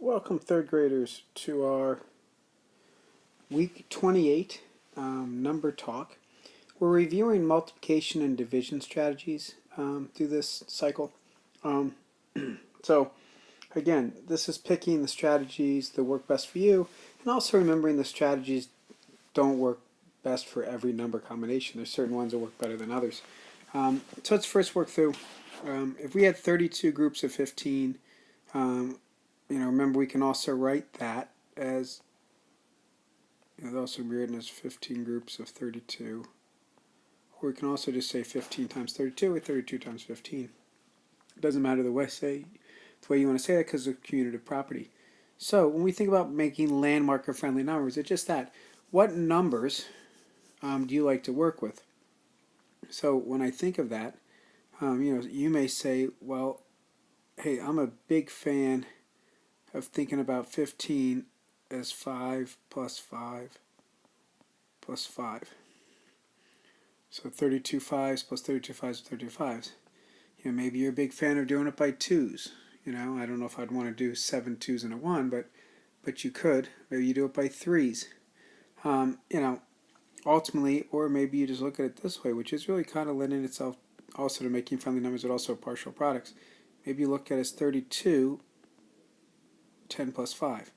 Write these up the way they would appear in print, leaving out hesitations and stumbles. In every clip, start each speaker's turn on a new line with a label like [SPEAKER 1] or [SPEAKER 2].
[SPEAKER 1] Welcome, third graders, to our week 28 number talk. We're reviewing multiplication and division strategies through this cycle. Um, so, again, this is picking the strategies that work best for you, and also remembering the strategies don't work best for every number combination. There's certain ones that work better than others. So let's first work through. If we had 32 groups of 15, remember we can also write that as, it'll also be written as 15 groups of 32. Or we can also just say 15 times 32 or 32 times 15. It doesn't matter the way you want to say that because of commutative property. So when we think about making landmark friendly numbers, it's just that. What numbers do you like to work with? So when I think of that, you may say, well, hey, I'm a big fan of thinking about 15 as 5 plus 5 plus 5. So 32 fives plus 32 fives, 32 fives. Maybe you're a big fan of doing it by twos. I don't know if I'd want to do 7 twos and a 1, but you could. Maybe you do it by threes. Ultimately, or maybe you just look at it this way, which is really kind of lending itself also to making friendly numbers, but also partial products. Maybe you look at it as 32 10 plus 5,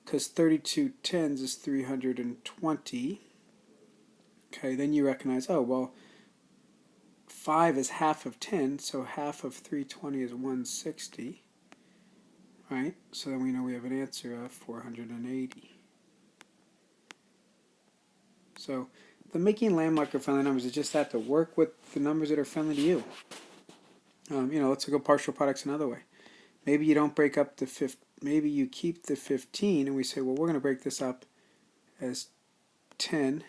[SPEAKER 1] because 32 tens is 320. Okay, then you recognize, oh, well, 5 is half of 10, so half of 320 is 160. Right? So then we know we have an answer of 480. So the making landmark or friendly numbers is just that, to work with the numbers that are friendly to you. Let's look at partial products another way. Maybe you don't break up the maybe you keep the 15 and we say, well, we're going to break this up as 10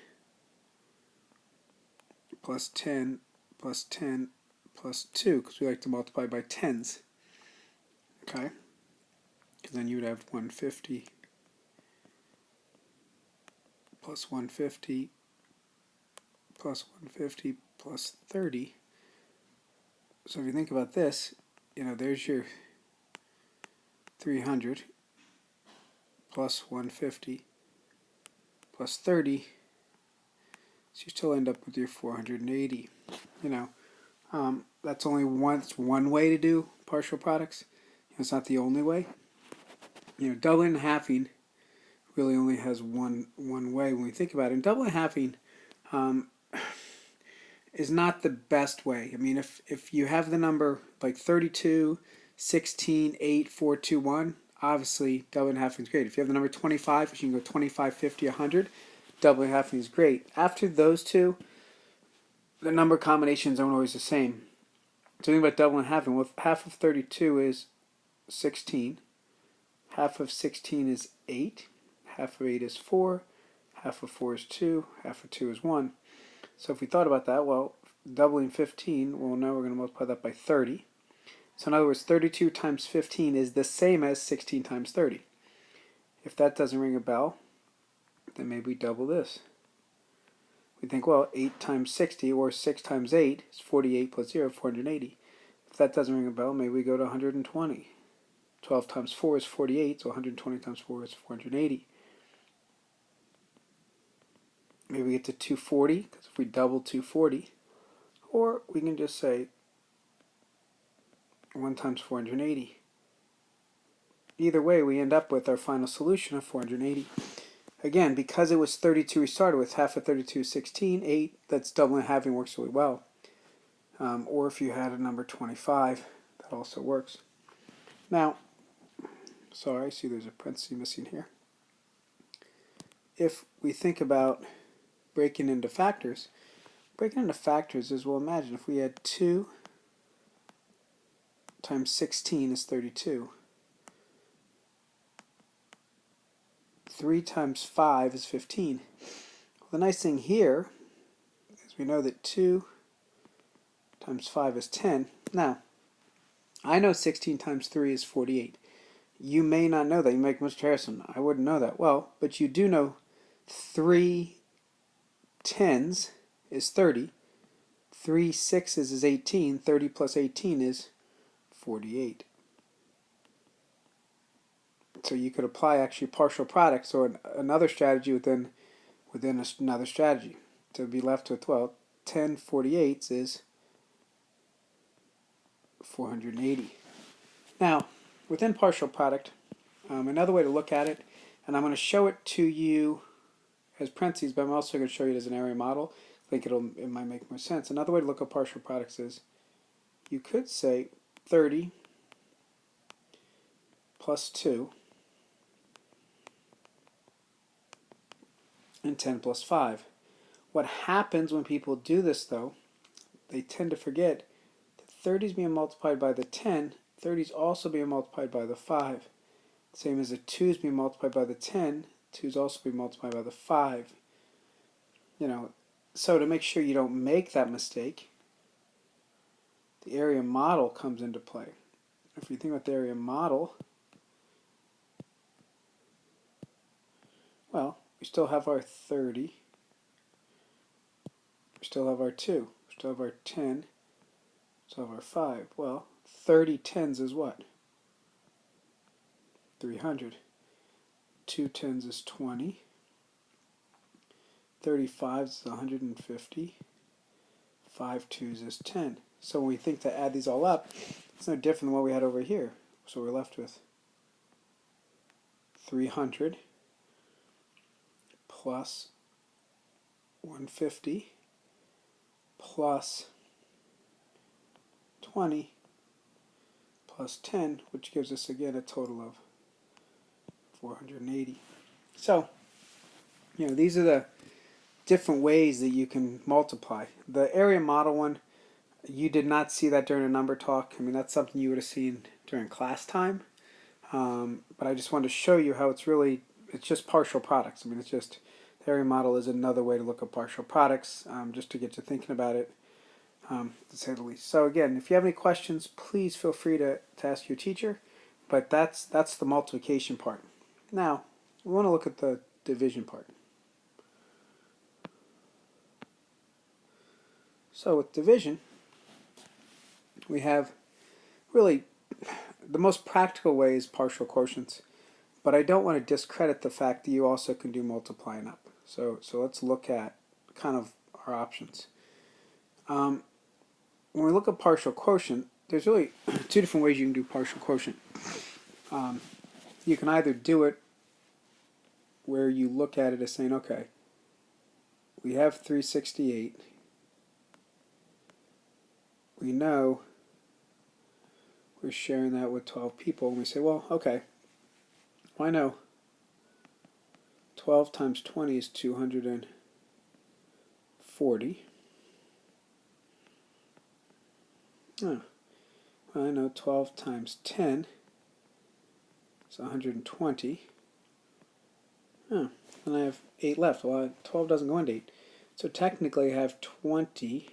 [SPEAKER 1] plus 10 plus 10 plus 2, because we like to multiply by tens. Okay? Because then you would have 150 plus 150 plus 150 plus 30. So if you think about this, there's your 300 plus 150 plus 30. So you still end up with your 480. That's only one way to do partial products. It's not the only way. Doubling and halving really only has one way when we think about it. And doubling and halving is not the best way. I mean, if you have the number like 32, 16, 8, 4, 2, 1, obviously doubling and halving is great. If you have the number 25, which you can go 25, 50, 100, doubling and halving is great. After those two, the number combinations aren't always the same. So think about doubling and halving. Well, half of 32 is 16. Half of 16 is 8. Half of 8 is 4. Half of 4 is 2. Half of 2 is 1. So if we thought about that, well, doubling 15, well, now we're going to multiply that by 30. So in other words, 32 times 15 is the same as 16 times 30. If that doesn't ring a bell, then maybe we double this. We think, well, 8 times 60, or 6 times 8 is 48 plus 0, 480. If that doesn't ring a bell, maybe we go to 120. 12 times 4 is 48, so 120 times 4 is 480. Maybe we get to 240, because if we double 240, or we can just say 1 times 480. Either way, we end up with our final solution of 480. Again, because it was 32 we started with, half of 32 is 16, 8, that's doubling and halving works really well. Or if you had a number 25, that also works. Now, sorry, I see there's a parenthesis missing here. If we think about breaking into factors is, well, imagine if we had 2 times 16 is 32. 3 times 5 is 15. Well, the nice thing here is we know that 2 times 5 is 10. Now, I know 16 times 3 is 48. You may not know that. You make Mr. Harrison, I wouldn't know that. Well, but you do know 3 tens is 30. 3 sixes is 18. 30 plus 18 is 48. So you could apply actually partial products or another strategy within another strategy to be left with, well, 10 48 is 480. Now, within partial product, another way to look at it, and I'm going to show it to you as parentheses, but I'm also going to show you it as an area model. I think it might make more sense. Another way to look at partial products is you could say 30 plus 2 and 10 plus 5. What happens when people do this, though, they tend to forget that 30 is being multiplied by the 10, 30 is also being multiplied by the 5. Same as the 2 is being multiplied by the 10, 2 is also being multiplied by the 5. So to make sure you don't make that mistake, the area model comes into play. If you think about the area model, well, we still have our 30, we still have our 2, we still have our 10, we still have our 5. Well, 30 tens is what? 300. 2 tens is 20. 35 is 150. 5 twos is 10. So when we think to add these all up, it's no different than what we had over here. So we're left with 300 plus 150 plus 20 plus 10, which gives us again a total of 480. So, these are the different ways that you can multiply. The area model one, you did not see that during a number talk. I mean, that's something you would have seen during class time. But I just wanted to show you how it's just partial products. I mean, the area model is another way to look at partial products, just to get you thinking about it, to say the least. So again, if you have any questions, please feel free to ask your teacher. But that's the multiplication part. Now, we want to look at the division part. So with division, we have really the most practical way is partial quotients, but I don't want to discredit the fact that you also can do multiplying up. So let's look at kind of our options. When we look at partial quotient, there's really two different ways you can do partial quotient. You can either do it where you look at it as saying, okay, we have 368. We know we're sharing that with 12 people, and we say, well, okay, well, I know 12 times 20 is 240. Oh, well, I know 12 times 10 is 120. Oh, and I have 8 left. Well, 12 doesn't go into 8. So technically I have 20.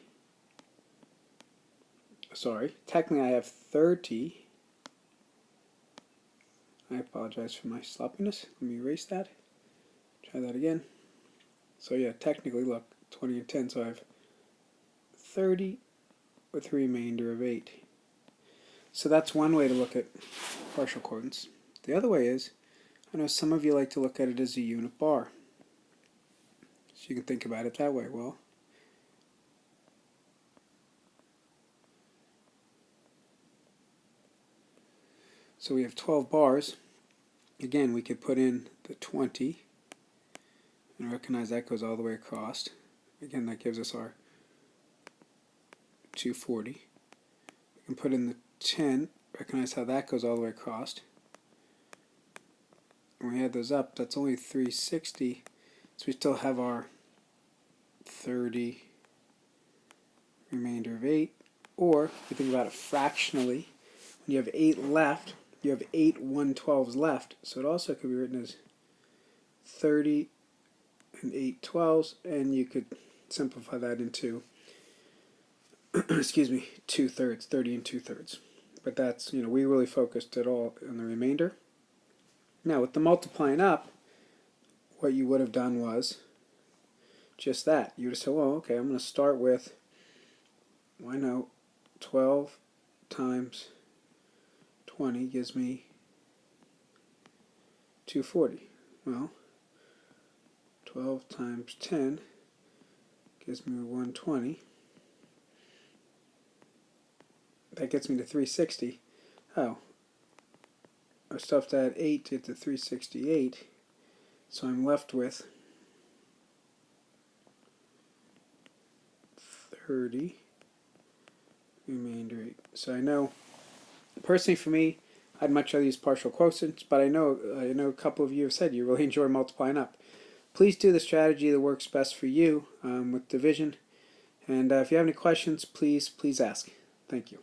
[SPEAKER 1] Sorry, technically I have 30. I apologize for my sloppiness. Let me erase that. Try that again. So yeah, technically, look, 20 and 10, so I have 30 with a remainder of 8. So that's one way to look at partial quotients. The other way is, I know some of you like to look at it as a unit bar. So you can think about it that way. Well, so we have 12 bars. Again, we could put in the 20 and recognize that goes all the way across. Again, that gives us our 240. We can put in the 10, recognize how that goes all the way across. When we add those up, that's only 360. So we still have our 30 remainder of 8. Or, if you think about it fractionally, when you have 8 left, you have 8 1/12s left. So it also could be written as 30 and 8/12s, and you could simplify that into, excuse me, 2/3, 30 and 2/3. But that's, we really focused it all on the remainder. Now, with the multiplying up, what you would have done was just that. You would have said, well, okay, I'm going to start with, well, I know 12 times 20 gives me 240. Well, 12 times 10 gives me 120. That gets me to 360. Oh, I still have to add 8 to get to 368. So I'm left with 30, remainder 8. So I know, personally for me, I'd much rather use partial quotients, but I know a couple of you have said you really enjoy multiplying up. Please do the strategy that works best for you with division. And if you have any questions, please ask. Thank you.